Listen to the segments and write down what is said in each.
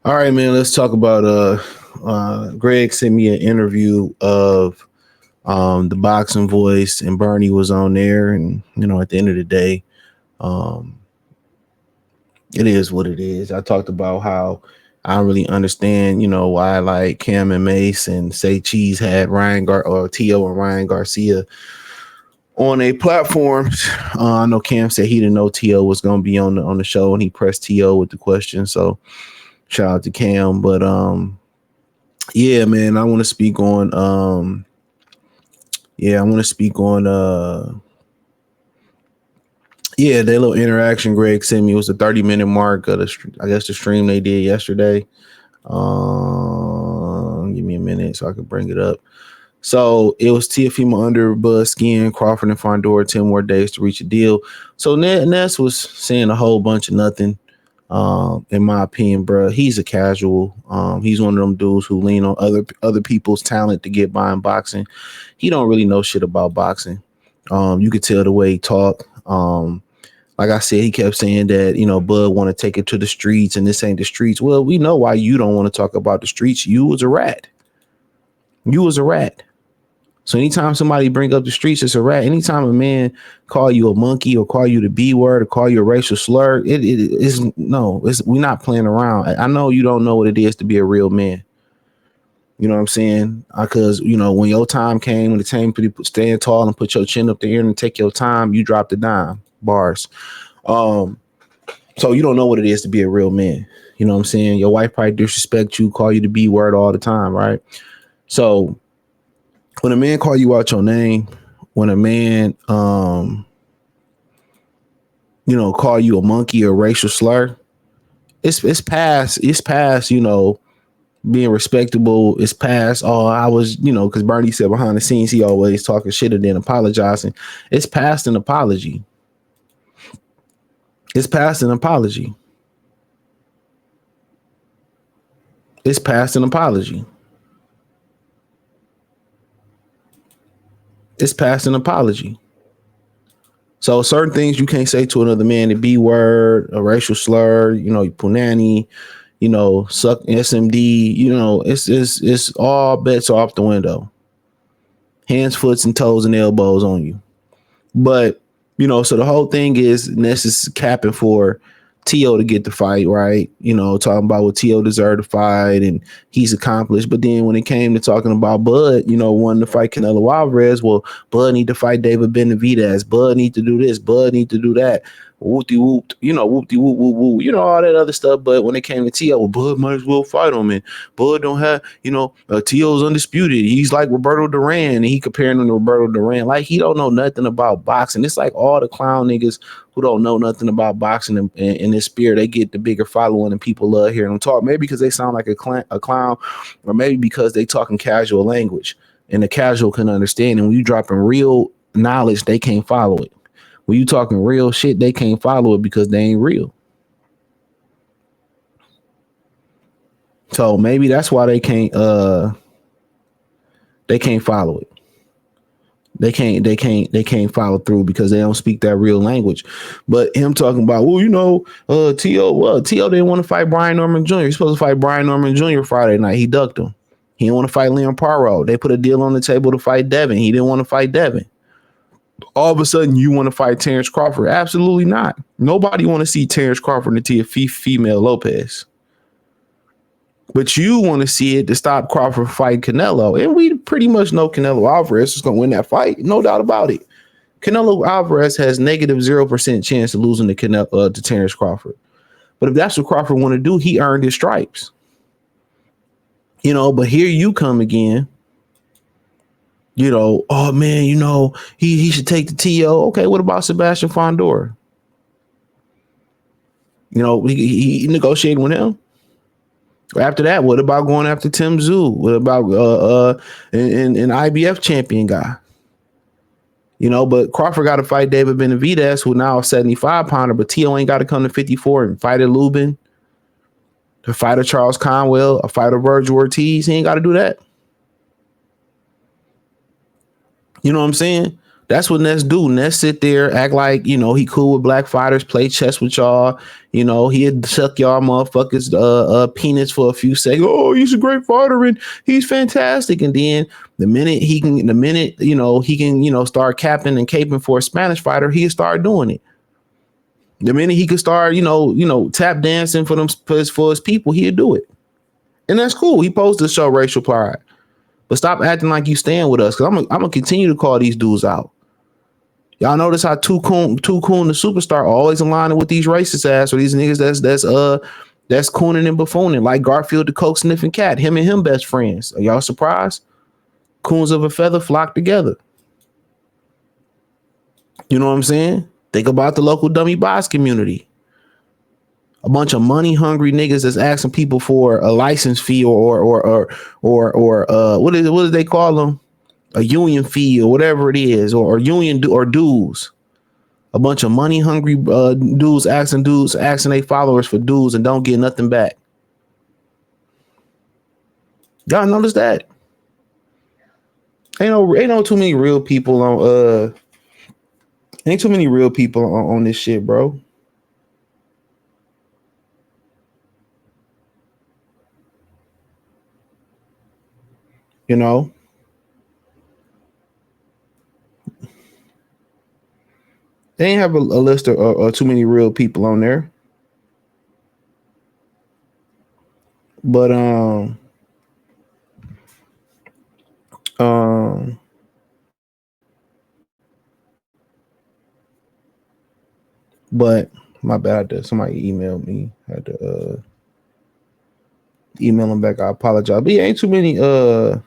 All right, man. Let's talk about Greg sent me an interview of the boxing voice, and Bernie was on there. And at the end of the day, um, it is what it is. I talked about how I don't really understand, why like Cam and Mace and Say Cheese had or Tio and Ryan Garcia on a platforms. I know Cam said he didn't know Tio was going to be on the show, and he pressed Tio with the question. So shout out to Cam, but yeah, man, I want to speak on I want to speak on their little interaction Greg sent me. It was a 30-minute mark of I guess the stream they did yesterday. Give me a minute so I can bring it up. So it was Teofimo under Buzz Skin, Crawford and Fondor, 10 more days to reach a deal. So Ness was saying a whole bunch of nothing. In my opinion, bro, he's a casual. He's one of them dudes who lean on other people's talent to get by in boxing. He don't really know shit about boxing. You could tell the way he talk. Like I said, he kept saying that, Bud want to take it to the streets and this ain't the streets. Well, we know why you don't want to talk about the streets. You was a rat. You was a rat. So anytime somebody bring up the streets, it's a rat. Anytime a man call you a monkey or call you the B word or call you a racial slur, we're not playing around. I know you don't know what it is to be a real man. You know what I'm saying? Because, when your time came, when the time to stand tall and put your chin up there and take your time, you dropped the dime. Bars. So you don't know what it is to be a real man. You know what I'm saying? Your wife probably disrespect you, call you the B word all the time, right? So when a man call you out your name, when a man call you a monkey or racial slur, it's past being respectable. It's past I was, because Bernie said behind the scenes he always talking shit and then apologizing. It's past an apology. It's past an apology. It's past an apology. It's past an apology. So certain things you can't say to another man, the B word, a racial slur, punani, suck SMD, it's all bets are off the window. Hands, foots, and toes and elbows on you. But, so the whole thing is Ness is capping for T.O. to get the fight, right? Talking about what T.O. deserved to fight and he's accomplished. But then when it came to talking about Bud, wanting to fight Canelo Alvarez, well, Bud need to fight David Benavidez. Bud need to do this. Bud need to do that. Whoopty whoop, whoopty whoop whoop whoop, all that other stuff. But when it came to T.O., well, Bud might as well fight him. And Bud don't have, T.O.'s undisputed. He's like Roberto Duran, and he comparing him to Roberto Duran. Like he don't know nothing about boxing. It's like all the clown niggas who don't know nothing about boxing and in this spirit, they get the bigger following and people love hearing them talk. Maybe because they sound like a clown, or maybe because they talking casual language and the casual can understand. And when you dropping real knowledge, they can't follow it. When you talking real shit, they can't follow it because they ain't real. So maybe that's why they can't follow it. They can't follow through because they don't speak that real language. But him talking about, T.O. didn't want to fight Brian Norman Jr. He's supposed to fight Brian Norman Jr. Friday night. He ducked him. He didn't want to fight Leon Paro. They put a deal on the table to fight Devin. He didn't want to fight Devin. All of a sudden, you want to fight Terence Crawford? Absolutely not. Nobody want to see Terence Crawford and Teofimo Lopez. But you want to see it to stop Crawford fighting Canelo. And we pretty much know Canelo Alvarez is going to win that fight. No doubt about it. Canelo Alvarez has negative 0% chance of losing to Terence Crawford. But if that's what Crawford want to do, he earned his stripes. But here you come again. Oh man, he should take the TO. Okay, what about Sebastian Fondor? He negotiated with him. After that, what about going after Tim Tszyu? What about an IBF champion guy? But Crawford got to fight David Benavidez, who now a 75-pounder, but T.O. ain't got to come to 54 and fight a Lubin, to fight a Charles Conwell, a fight a Virgil Ortiz. He ain't got to do that. You know what I'm saying? That's what Ness do. Ness sit there, act like, he cool with black fighters, play chess with y'all. He'd suck y'all motherfuckers peanuts for a few seconds. Oh, he's a great fighter and he's fantastic. And then the minute he can, start capping and caping for a Spanish fighter, he'll start doing it. The minute he could start, tap dancing for his people, he'll do it. And that's cool. He supposed to show racial pride. But stop acting like you stand with us, because I'm gonna continue to call these dudes out. Y'all notice how Too Coon the superstar always aligning with these racist ass or these niggas that's cooning and buffooning, like Garfield the coke sniffing cat. Him and him best friends. Are y'all surprised? Coons of a feather flock together. You know what I'm saying? Think about the local dummy boss community. A bunch of money hungry niggas that's asking people for a license fee or what do they call them? A union fee or whatever it is, or union or dues. A bunch of money hungry dudes asking their followers for dues and don't get nothing back. Y'all notice that? Ain't no too many real people on ain't too many real people on this shit, bro. You know, they ain't have a list of too many real people on there. But but my bad. Somebody emailed me. I had to email them back. I apologize. But yeah, ain't too many oh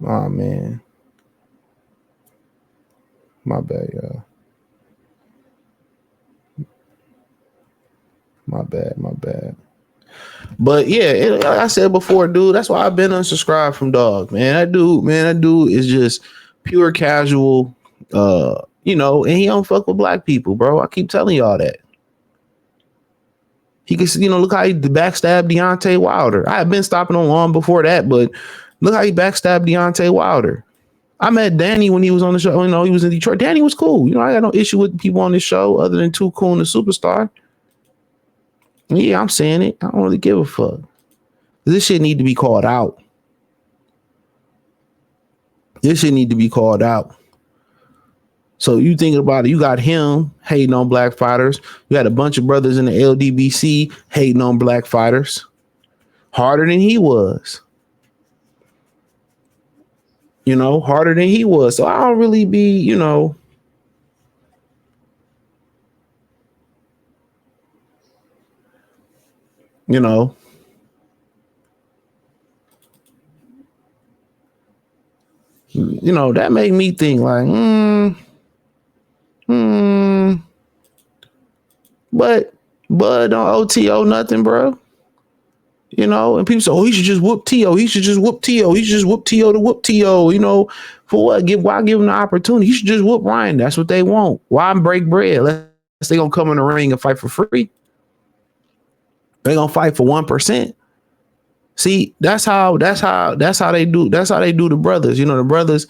man. My bad, y'all. My bad. But yeah, like I said before, dude, that's why I've been unsubscribed from Dog, man. That dude is just pure casual, and he don't fuck with black people, bro. I keep telling y'all that. He can, look how he backstabbed Deontay Wilder. I have been stopping on long before that, but look how he backstabbed Deontay Wilder. I met Danny when he was on the show. He was in Detroit. Danny was cool. I got no issue with people on this show other than Too Cool and the Superstar. Yeah, I'm saying it. I don't really give a fuck. This shit need to be called out. This shit need to be called out. So you thinking about it, you got him hating on black fighters. You had a bunch of brothers in the LDBC hating on black fighters harder than he was. Harder than he was. So I don't really be, that made me think like, but don't OTO nothing, bro. And people say, oh, he should just whoop T.O. He should just whoop T.O. He should just whoop T.O. to whoop T.O. For what? Why give him the opportunity? He should just whoop Ryan. That's what they want. Why break bread? Unless they gonna come in the ring and fight for free. They gonna fight for 1%. See, that's how they do. That's how they do the brothers. The brothers,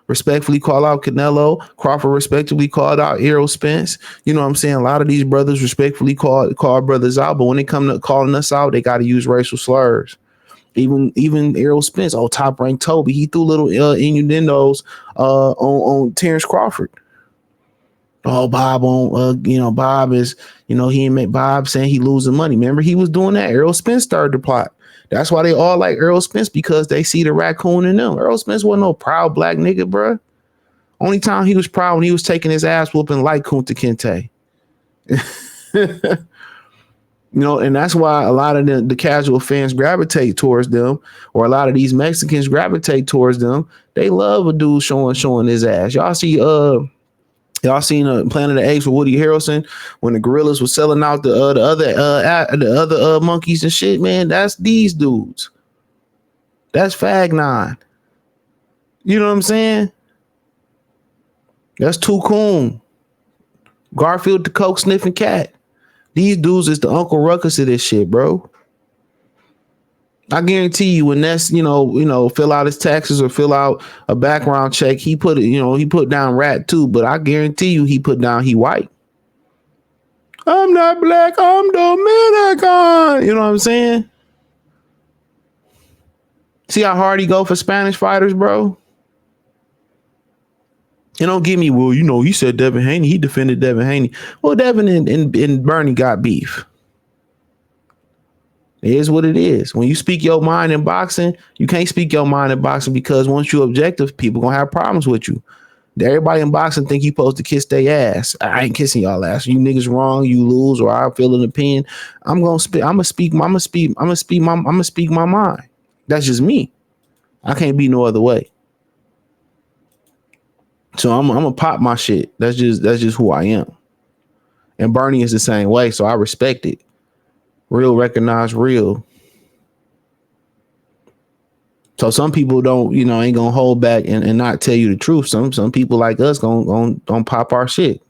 respectfully call out Canelo. Crawford respectfully called out Errol Spence. You know what I'm saying? A lot of these brothers respectfully call brothers out, but when they come to calling us out, they got to use racial slurs. Even Errol Spence, Top Rank Toby, he threw little innuendos on Terence Crawford. Bob Bob is, he ain't Bob saying he losing money. Remember, he was doing that. Errol Spence started the plot. That's why they all like Errol Spence, because they see the raccoon in them. Errol Spence wasn't no proud black nigga, bro. Only time he was proud when he was taking his ass whooping like Kunta Kinte. And that's why a lot of the casual fans gravitate towards them, or a lot of these Mexicans gravitate towards them. They love a dude showing his ass. Y'all seen Planet of the Apes with Woody Harrelson when the gorillas were selling out the other monkeys and shit, man. That's these dudes. That's Fag 9. You know what I'm saying? That's Too Coon. Garfield the coke sniffing cat. These dudes is the Uncle Ruckus of this shit, bro. I guarantee you when that's, fill out his taxes or fill out a background check, he put he put down rat too, but I guarantee you he put down he white. I'm not black, I'm Dominican. You know what I'm saying? See how hard he go for Spanish fighters, bro? And don't give me, well, he said Devin Haney, he defended Devin Haney. Well, Devin and Bernie got beef. It is what it is. When you speak your mind in boxing, you can't speak your mind in boxing because once you're objective, people gonna have problems with you. Everybody in boxing think you supposed to kiss their ass. I ain't kissing y'all ass. You niggas wrong, you lose, or I feel an opinion. I'm gonna speak my mind. That's just me. I can't be no other way. So I'm gonna pop my shit. That's just who I am. And Bernie is the same way, so I respect it. Real recognize real. So some people don't, ain't gonna hold back and not tell you the truth. Some people like us gonna pop our shit.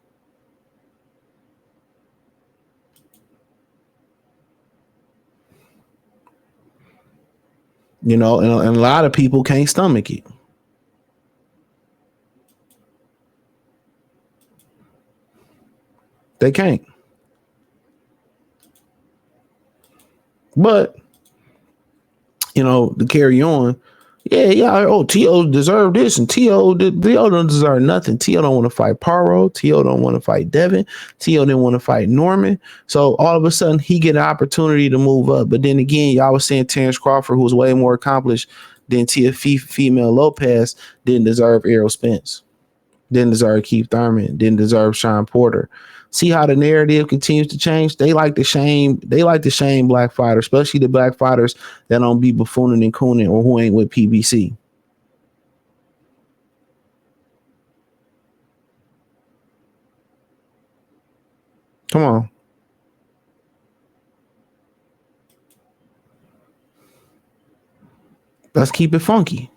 And a lot of people can't stomach it. They can't. But to carry on, T.O. deserved this, and T.O. don't deserve nothing. T.O. don't want to fight Paro. T.O. don't want to fight Devin. T.O. didn't want to fight Norman. So all of a sudden, he get an opportunity to move up. But then again, y'all was saying Terence Crawford, who was way more accomplished than Teofimo Lopez, didn't deserve Errol Spence. Didn't deserve Keith Thurman. Didn't deserve Sean Porter. See how the narrative continues to change. They like to shame black fighters, especially the black fighters that don't be buffooning and cooning or who ain't with PBC. Come on. Let's keep it funky.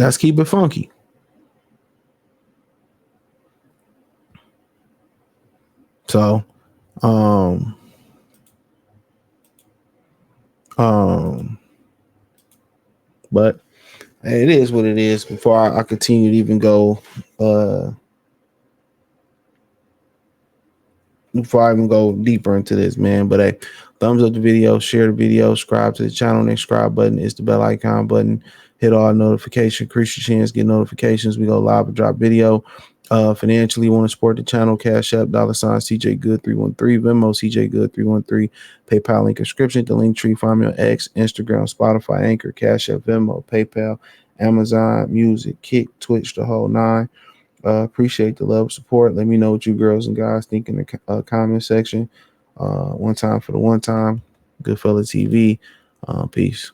Let's keep it funky. So, but it is what it is. Before I continue to even go, before I even go deeper into this, man. But hey, thumbs up the video, share the video, subscribe to the channel. Next subscribe button is the bell icon button. Hit all notifications, increase your chance, get notifications. We go live and drop video. Financially, want to support the channel, Cash App, $ CJ Good 313, Venmo CJ Good 313, PayPal link description, the link tree, find me on X, Instagram, Spotify, Anchor, Cash App, Venmo, PayPal, Amazon, Music, Kick, Twitch, the whole nine. Appreciate the love, support. Let me know what you girls and guys think in the comment section. One time for the one time. Goodfella TV. Peace.